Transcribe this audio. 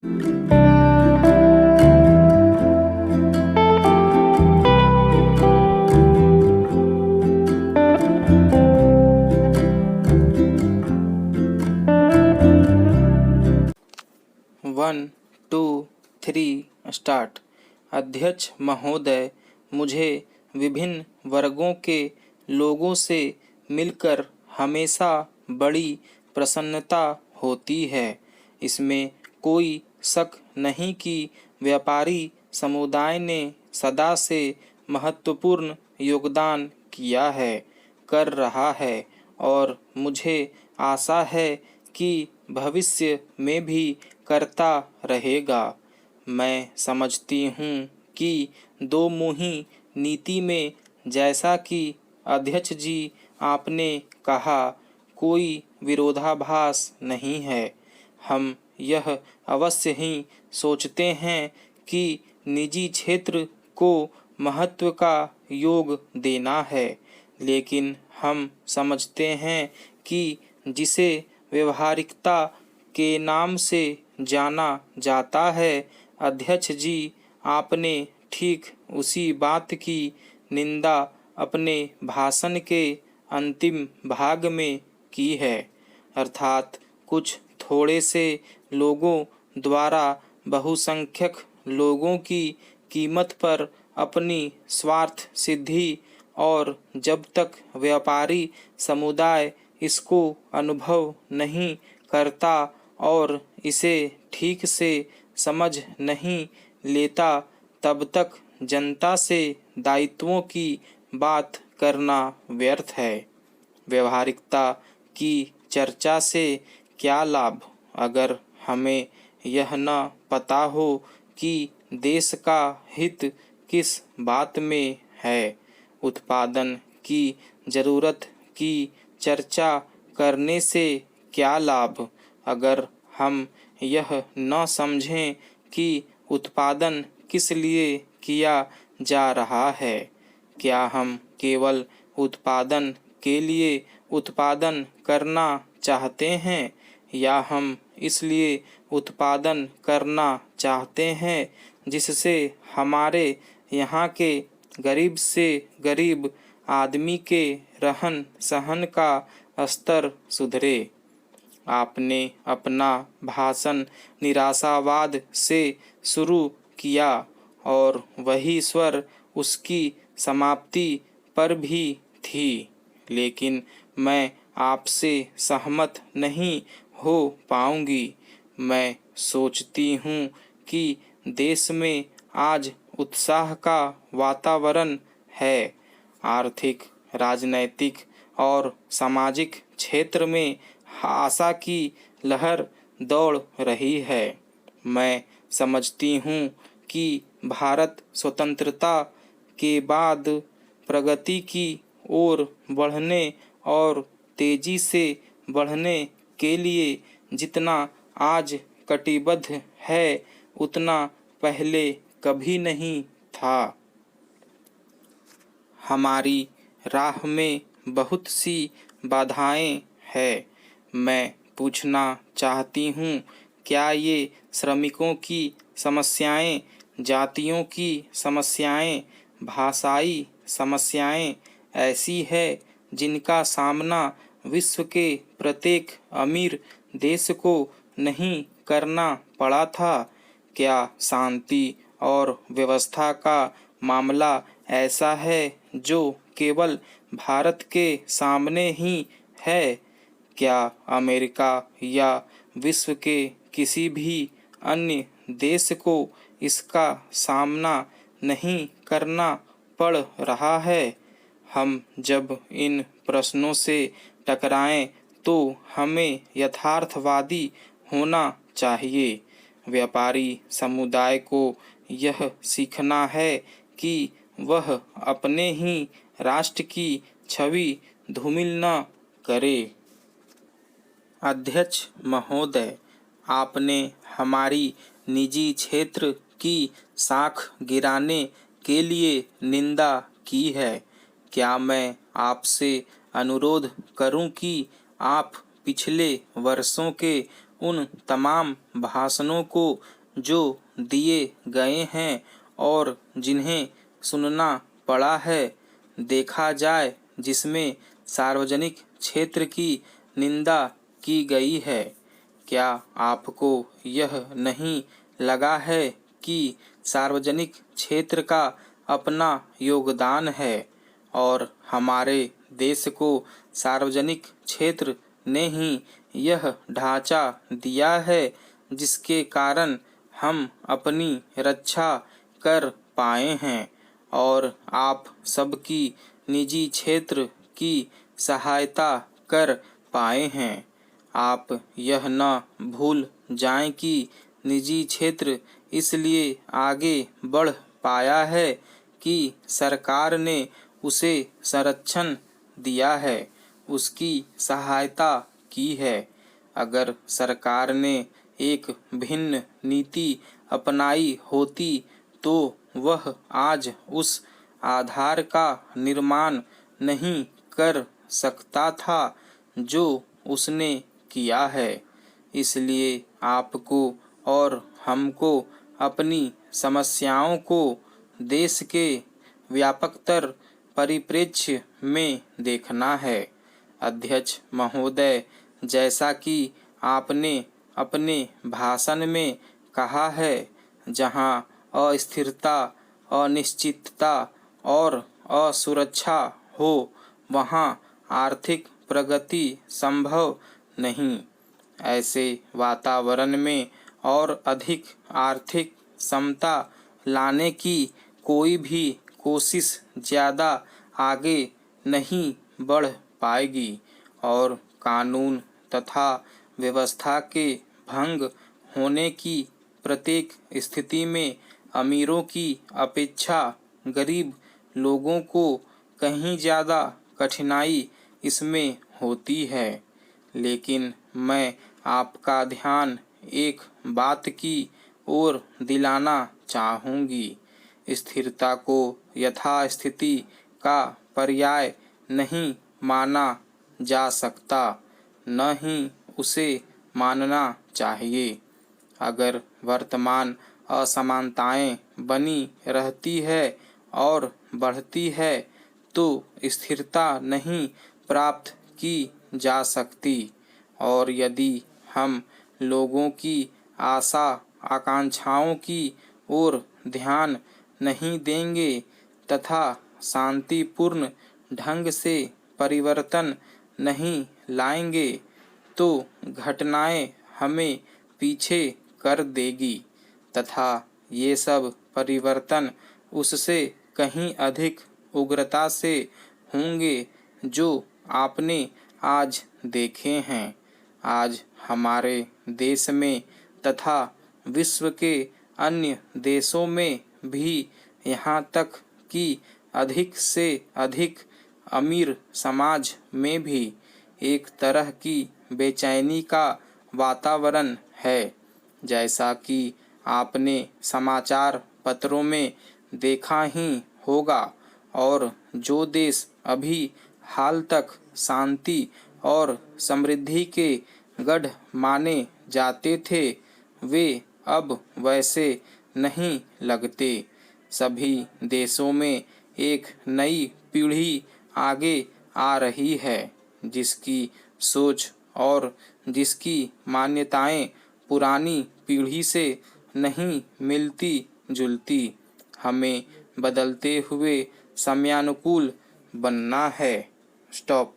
1 2 3 start. अध्यक्ष महोदय, मुझे विभिन्न वर्गों के लोगों से मिलकर हमेशा बड़ी प्रसन्नता होती है। इसमें कोई शक नहीं कि व्यापारी समुदाय ने सदा से महत्वपूर्ण योगदान किया है, कर रहा है और मुझे आशा है कि भविष्य में भी करता रहेगा। मैं समझती हूँ कि दो मुही नीति में, जैसा कि अध्यक्ष जी आपने कहा, कोई विरोधाभास नहीं है। हम यह अवश्य ही सोचते हैं कि निजी क्षेत्र को महत्व का योग देना है, लेकिन हम समझते हैं कि जिसे व्यवहारिकता के नाम से जाना जाता है, अध्यक्ष जी आपने ठीक उसी बात की निंदा अपने भाषण के अंतिम भाग में की है, अर्थात कुछ थोड़े से लोगों द्वारा बहुसंख्यक लोगों की कीमत पर अपनी स्वार्थ सिद्धि, और जब तक व्यापारी समुदाय इसको अनुभव नहीं करता और इसे ठीक से समझ नहीं लेता, तब तक जनता से दायित्वों की बात करना व्यर्थ है। व्यवहारिकता की चर्चा से क्या लाभ, अगर हमें यह न पता हो कि देश का हित किस बात में है। उत्पादन की जरूरत की चर्चा करने से क्या लाभ, अगर हम यह न समझें कि उत्पादन किस लिए किया जा रहा है। क्या हम केवल उत्पादन के लिए उत्पादन करना चाहते हैं, या हम इसलिए उत्पादन करना चाहते हैं जिससे हमारे यहाँ के गरीब से गरीब आदमी के रहन सहन का स्तर सुधरे। आपने अपना भाषण निराशावाद से शुरू किया और वही स्वर उसकी समाप्ति पर भी थी, लेकिन मैं आपसे सहमत नहीं हो पाऊंगी। मैं सोचती हूँ कि देश में आज उत्साह का वातावरण है। आर्थिक, राजनैतिक और सामाजिक क्षेत्र में आशा की लहर दौड़ रही है। मैं समझती हूँ कि भारत स्वतंत्रता के बाद प्रगति की ओर बढ़ने और तेजी से बढ़ने के लिए जितना आज कटिबद्ध है, उतना पहले कभी नहीं था। हमारी राह में बहुत सी बाधाएं हैं। मैं पूछना चाहती हूँ, क्या ये श्रमिकों की समस्याएं, जातियों की समस्याएं, भाषाई समस्याएं ऐसी है जिनका सामना विश्व के प्रत्येक अमीर देश को नहीं करना पड़ा था? क्या शांति और व्यवस्था का मामला ऐसा है जो केवल भारत के सामने ही है? क्या अमेरिका या विश्व के किसी भी अन्य देश को इसका सामना नहीं करना पड़ रहा है? हम जब इन प्रश्नों से टकराएं तो हमें यथार्थवादी होना चाहिए। व्यापारी समुदाय को यह सीखना है कि वह अपने ही राष्ट्र की छवि धूमिल न करे। अध्यक्ष महोदय, आपने हमारी निजी क्षेत्र की साख गिराने के लिए निंदा की है। क्या मैं आपसे अनुरोध करूं कि आप पिछले वर्षों के उन तमाम भाषणों को जो दिए गए हैं और जिन्हें सुनना पड़ा है देखा जाए, जिसमें सार्वजनिक क्षेत्र की निंदा की गई है, क्या आपको यह नहीं लगा है कि सार्वजनिक क्षेत्र का अपना योगदान है और हमारे देश को सार्वजनिक क्षेत्र ने ही यह ढांचा दिया है जिसके कारण हम अपनी रक्षा कर पाए हैं और आप सबकी निजी क्षेत्र की सहायता कर पाए हैं। आप यह न भूल जाएं कि निजी क्षेत्र इसलिए आगे बढ़ पाया है कि सरकार ने उसे संरक्षण दिया है, उसकी सहायता की है। अगर सरकार ने एक भिन्न नीति अपनाई होती तो वह आज उस आधार का निर्माण नहीं कर सकता था जो उसने किया है। इसलिए आपको और हमको अपनी समस्याओं को देश के व्यापकतर परिप्रेक्ष्य में देखना है। अध्यक्ष महोदय, जैसा कि आपने अपने भाषण में कहा है, जहां अस्थिरता, अनिश्चितता और असुरक्षा हो वहां आर्थिक प्रगति संभव नहीं। ऐसे वातावरण में और अधिक आर्थिक समता लाने की कोई भी कोशिश ज़्यादा आगे नहीं बढ़ पाएगी और कानून तथा व्यवस्था के भंग होने की प्रत्येक स्थिति में अमीरों की अपेक्षा गरीब लोगों को कहीं ज़्यादा कठिनाई इसमें होती है। लेकिन मैं आपका ध्यान एक बात की ओर दिलाना चाहूँगी। स्थिरता को यथास्थिति का पर्याय नहीं माना जा सकता, न ही उसे मानना चाहिए। अगर वर्तमान असमानताएं बनी रहती है और बढ़ती है तो स्थिरता नहीं प्राप्त की जा सकती और यदि हम लोगों की आशा आकांक्षाओं की ओर ध्यान नहीं देंगे तथा शांतिपूर्ण ढंग से परिवर्तन नहीं लाएंगे तो घटनाएं हमें पीछे कर देगी तथा ये सब परिवर्तन उससे कहीं अधिक उग्रता से होंगे जो आपने आज देखे हैं। आज हमारे देश में तथा विश्व के अन्य देशों में भी, यहाँ तक कि अधिक से अधिक अमीर समाज में भी एक तरह की बेचैनी का वातावरण है। जैसा कि आपने समाचार पत्रों में देखा ही होगा और जो देश अभी हाल तक शांति और समृद्धि के गढ़ माने जाते थे वे अब वैसे नहीं लगते। सभी देशों में एक नई पीढ़ी आगे आ रही है जिसकी सोच और जिसकी मान्यताएं पुरानी पीढ़ी से नहीं मिलती जुलती। हमें बदलते हुए समयानुकूल बनना है। स्टॉप।